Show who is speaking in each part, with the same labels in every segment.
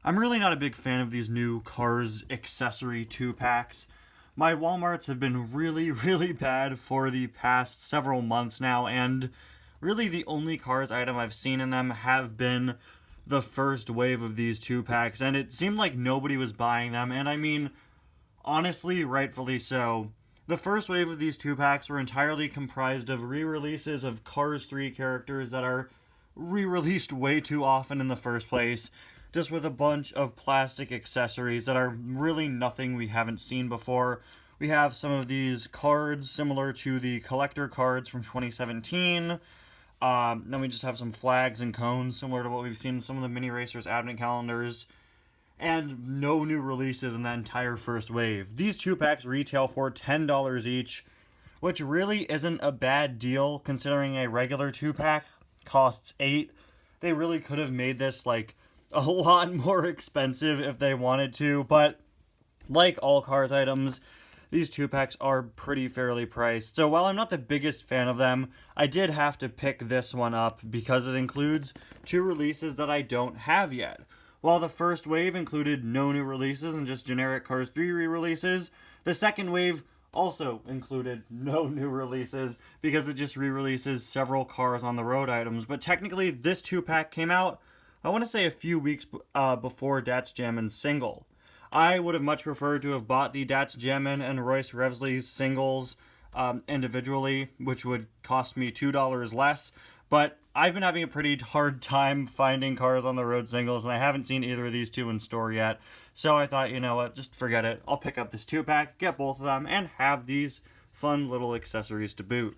Speaker 1: I'm really not a big fan of these new Cars Accessory 2-packs. My Walmarts have been really, really bad for the past several months now, and really the only Cars item I've seen in them have been the first wave of these 2-packs, and it seemed like nobody was buying them, and I mean, honestly, rightfully so. The first wave of these 2-packs were entirely comprised of re-releases of Cars 3 characters that are re-released way too often in the first place, just with a bunch of plastic accessories that are really nothing we haven't seen before. We have some of these cards similar to the collector cards from 2017. Then we just have some flags and cones similar to what we've seen in some of the Mini Racers advent calendars. And no new releases in that entire first wave. These 2-packs retail for $10 each, which really isn't a bad deal considering a regular 2-pack costs $8. They really could have made this like a lot more expensive if they wanted to, but like all Cars items, these 2-packs are pretty fairly priced. So while I'm not the biggest fan of them, I did have to pick this one up because it includes 2 releases that I don't have yet. While the first wave included no new releases and just generic Cars 3 re-releases, the second wave also included no new releases because it just re-releases several Cars on the Road items. But technically, this 2-pack came out, I want to say a few weeks before Datz Jammin single. I would have much preferred to have bought the Datz Jammin and Royce Revsley singles individually, which would cost me $2 less. But I've been having a pretty hard time finding Cars on the Road singles, and I haven't seen either of these 2 in store yet. So I thought, you know what, just forget it. I'll pick up this 2-pack, get both of them, and have these fun little accessories to boot.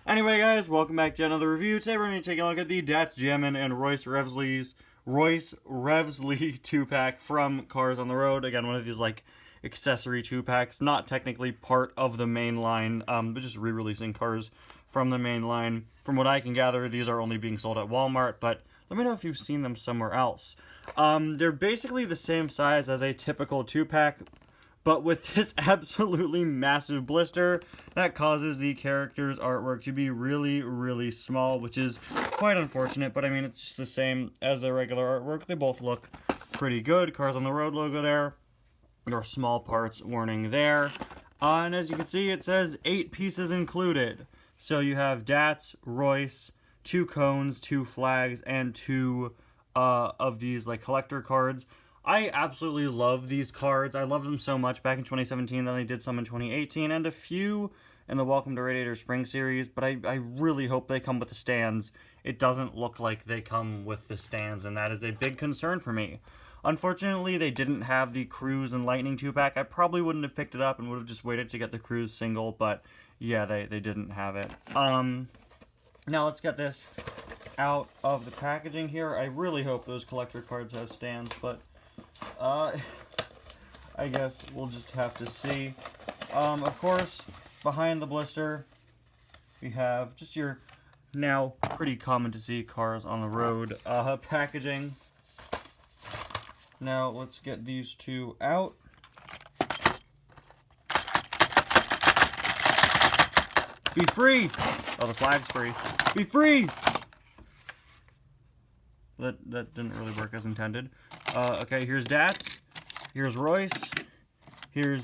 Speaker 1: Anyway, guys, welcome back to another review. Today we're going to take a look at the Datz Jammin and Royce Revsley 2-pack from Cars on the Road. Again, one of these like accessory 2-packs, not technically part of the main line, but just re-releasing Cars from the main line. From what I can gather, these are only being sold at Walmart, but let me know if you've seen them somewhere else. They're basically the same size as a typical 2-pack, but with this absolutely massive blister that causes the character's artwork to be really, really small, which is quite unfortunate, but I mean, it's just the same as the regular artwork. They both look pretty good. Cars on the Road logo there. There are small parts warning there. And as you can see, it says 8 pieces included. So you have Datz, Royce, 2 cones, 2 flags, and 2 of these like collector cards. I absolutely love these cards. I loved them so much back in 2017, then they did some in 2018, and a few in the Welcome to Radiator Spring series, but I really hope they come with the stands. It doesn't look like they come with the stands, and that is a big concern for me. Unfortunately, they didn't have the Cruise and Lightning 2-pack. I probably wouldn't have picked it up and would have just waited to get the Cruise single, but yeah, they didn't have it. Now let's get this out of the packaging here. I really hope those collector cards have stands, but I guess we'll just have to see. Of course, behind the blister, we have just your now pretty common to see Cars on the Road packaging. Now let's get these 2 out. Be free! Oh, the flag's free. Be free! That didn't really work as intended. Okay, here's Datz. Here's Royce. Here's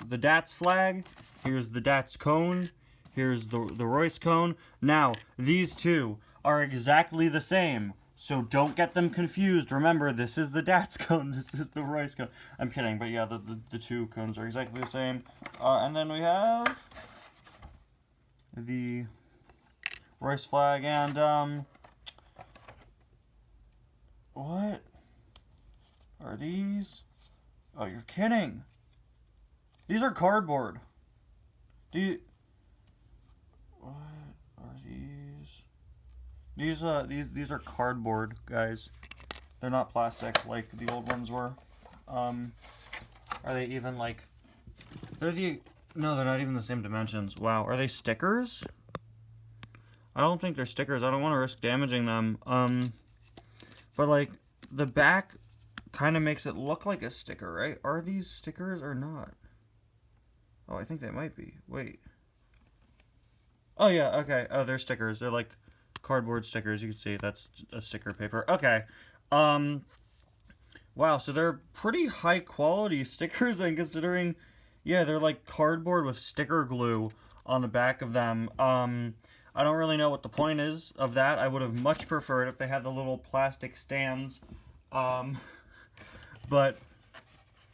Speaker 1: the Datz flag. Here's the Datz cone. Here's the Royce cone. Now, these 2 are exactly the same, so don't get them confused. Remember, this is the Datz cone. This is the Royce cone. I'm kidding, but yeah, the 2 cones are exactly the same. And then we have the Royce flag and what are these? Oh, you're kidding. These are cardboard. What are these? These are cardboard, guys. They're not plastic like the old ones were. Are they even like no, they're not even the same dimensions. Wow, are they stickers? I don't think they're stickers. I don't want to risk damaging them. But like the back kind of makes it look like a sticker, right? Are these stickers or not? Oh, I think they might be. Wait. Oh yeah, okay. Oh, they're stickers. They're like cardboard stickers. You can see that's a sticker paper. Okay. Wow, so they're pretty high quality stickers, and considering, yeah, they're like cardboard with sticker glue on the back of them. I don't really know what the point is of that. I would have much preferred if they had the little plastic stands. Um, but,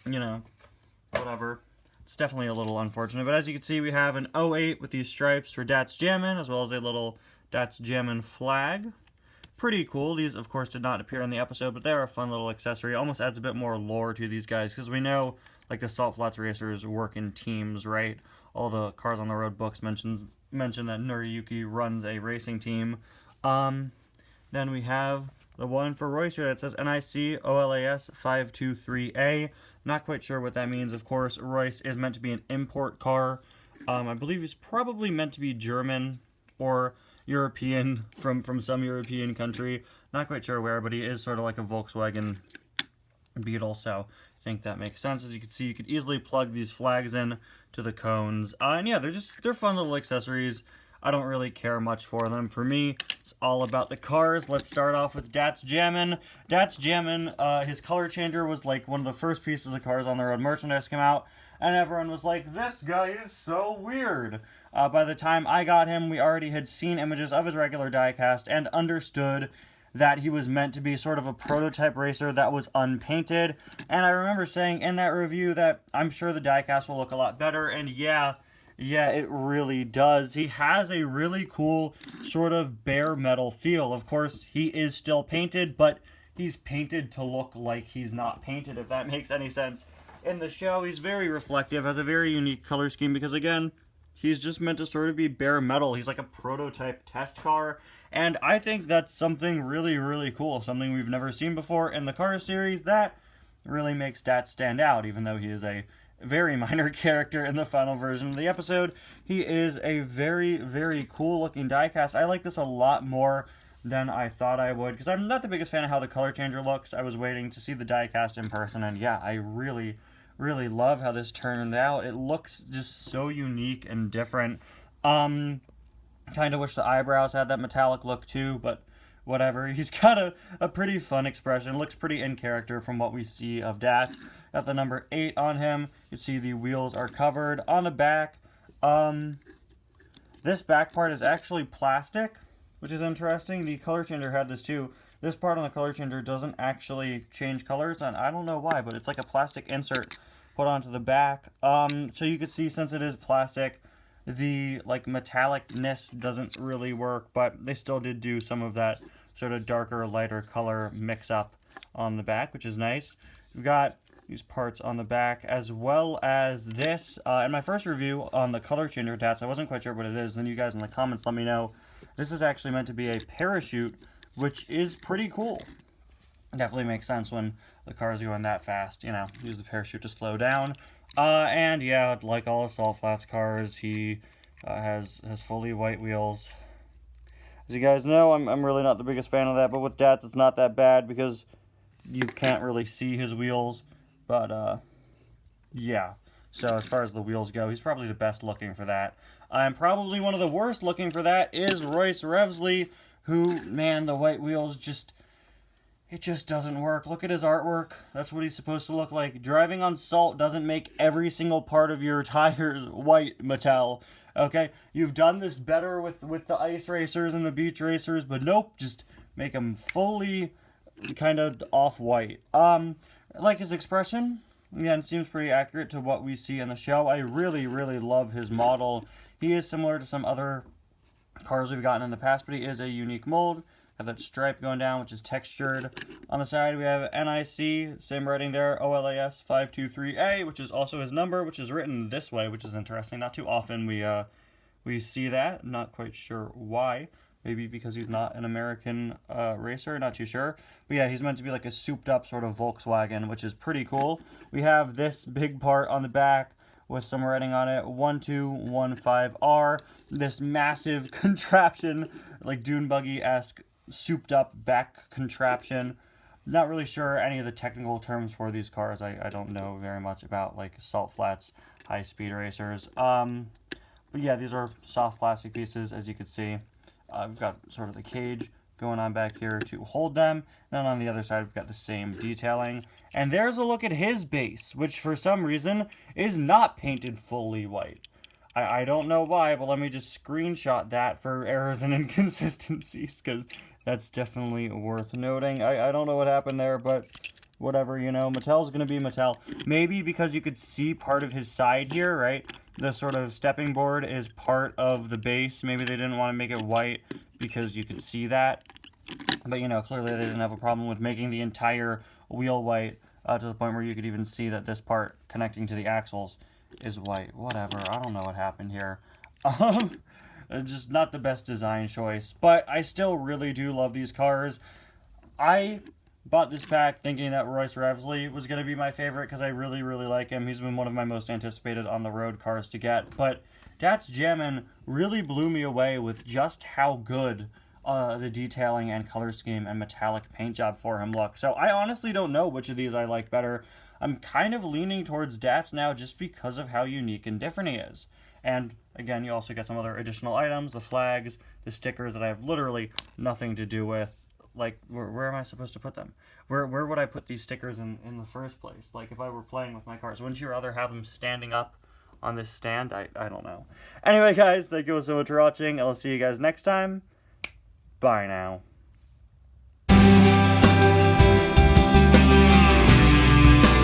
Speaker 1: you know, whatever. It's definitely a little unfortunate. But as you can see, we have an 08 with these stripes for Datz Jammin, as well as a little Datz Jammin flag. Pretty cool. These, of course, did not appear in the episode, but they're a fun little accessory. Almost adds a bit more lore to these guys, because we know, like, the Salt Flats racers work in teams, right? All the Cars on the Road books mention that Noriyuki runs a racing team. Then we have the one for Royce here that says NIC OLAS 523A. Not quite sure what that means. Of course, Royce is meant to be an import car. I believe he's probably meant to be German or European, from some European country. Not quite sure where, but he is sort of like a Volkswagen Beetle, so I think that makes sense. As you can see, you could easily plug these flags in to the cones. And yeah, they're fun little accessories. I don't really care much for them. For me, it's all about the cars. Let's start off with Datz Jammin. Datz Jammin, his color changer was like one of the first pieces of Cars on the Road merchandise come out, and everyone was like, this guy is so weird. By the time I got him, we already had seen images of his regular diecast and understood that he was meant to be sort of a prototype racer that was unpainted. And I remember saying in that review that I'm sure the diecast will look a lot better, and yeah, it really does. He has a really cool sort of bare metal feel. Of course, he is still painted, but he's painted to look like he's not painted, if that makes any sense. In the show, he's very reflective, has a very unique color scheme, because again, he's just meant to sort of be bare metal. He's like a prototype test car, and I think that's something really, really cool, something we've never seen before in the Cars series that really makes Datz stand out, even though he is a very minor character in the final version of the episode. He is a very, very cool looking diecast. I like this a lot more than I thought I would, because I'm not the biggest fan of how the color changer looks. I was waiting to see the diecast in person, and yeah, I really love how this turned out. It looks just so unique and different. Kind of wish the eyebrows had that metallic look too, but whatever. He's got a pretty fun expression. Looks pretty in character from what we see of Datz. Got the number 8 on him. You see the wheels are covered. On the back, this back part is actually plastic, which is interesting. The color changer had this too. This part on the color changer doesn't actually change colors, and I don't know why, but it's like a plastic insert put onto the back. So you can see, since it is plastic, the like metallicness doesn't really work, but they still did do some of that sort of darker, lighter color mix up on the back, which is nice. We've got these parts on the back, as well as this. In my first review on the color changer Datz, I wasn't quite sure what it is. Then you guys in the comments let me know. This is actually meant to be a parachute, which is pretty cool. Definitely makes sense when the car's going that fast, you know, use the parachute to slow down. And yeah, like all Salt Flats cars, he has fully white wheels. As you guys know, I'm really not the biggest fan of that, but with Datz it's not that bad because you can't really see his wheels. But yeah, so as far as the wheels go, he's probably the best looking for that. And probably one of the worst looking for that is Royce Revsley, who, man, the white wheels it just doesn't work. Look at his artwork. That's what he's supposed to look like. Driving on salt doesn't make every single part of your tires white, Mattel. Okay? You've done this better with the ice racers and the beach racers, but nope, just make them fully kind of off-white. Like his expression, again, seems pretty accurate to what we see in the show. I really love his model. He is similar to some other cars we've gotten in the past, but he is a unique mold. Have that stripe going down, which is textured. On the side, we have NIC, same writing there, OLAS 523A, which is also his number, which is written this way, which is interesting. Not too often we see that. Not quite sure why. Maybe because he's not an American racer, not too sure. But yeah, he's meant to be like a souped-up sort of Volkswagen, which is pretty cool. We have this big part on the back with some writing on it, 1215R. This massive contraption, like dune buggy-esque, souped-up back contraption. Not really sure any of the technical terms for these cars. I don't know very much about like Salt Flats high-speed racers. But yeah, these are soft plastic pieces, as you can see. We've got sort of the cage going on back here to hold them. Then on the other side, we've got the same detailing. And there's a look at his base, which for some reason is not painted fully white. I don't know why, but let me just screenshot that for errors and inconsistencies, because that's definitely worth noting. I don't know what happened there, but whatever, you know, Mattel's going to be Mattel. Maybe because you could see part of his side here, right? The sort of stepping board is part of the base. Maybe they didn't want to make it white because you could see that. But, you know, clearly they didn't have a problem with making the entire wheel white to the point where you could even see that this part connecting to the axles is white. Whatever. I don't know what happened here. Just not the best design choice. But I still really do love these cars. I bought this pack thinking that Royce Revsley was going to be my favorite because I really, really like him. He's been one of my most anticipated on-the-road cars to get. But Datz Jammin really blew me away with just how good the detailing and color scheme and metallic paint job for him look. So I honestly don't know which of these I like better. I'm kind of leaning towards Datz now just because of how unique and different he is. And again, you also get some other additional items, the flags, the stickers that I have literally nothing to do with. Like, where am I supposed to put them? Where would I put these stickers in the first place? Like, if I were playing with my cars, wouldn't you rather have them standing up on this stand? I don't know. Anyway, guys, thank you so much for watching, and I'll see you guys next time. Bye now.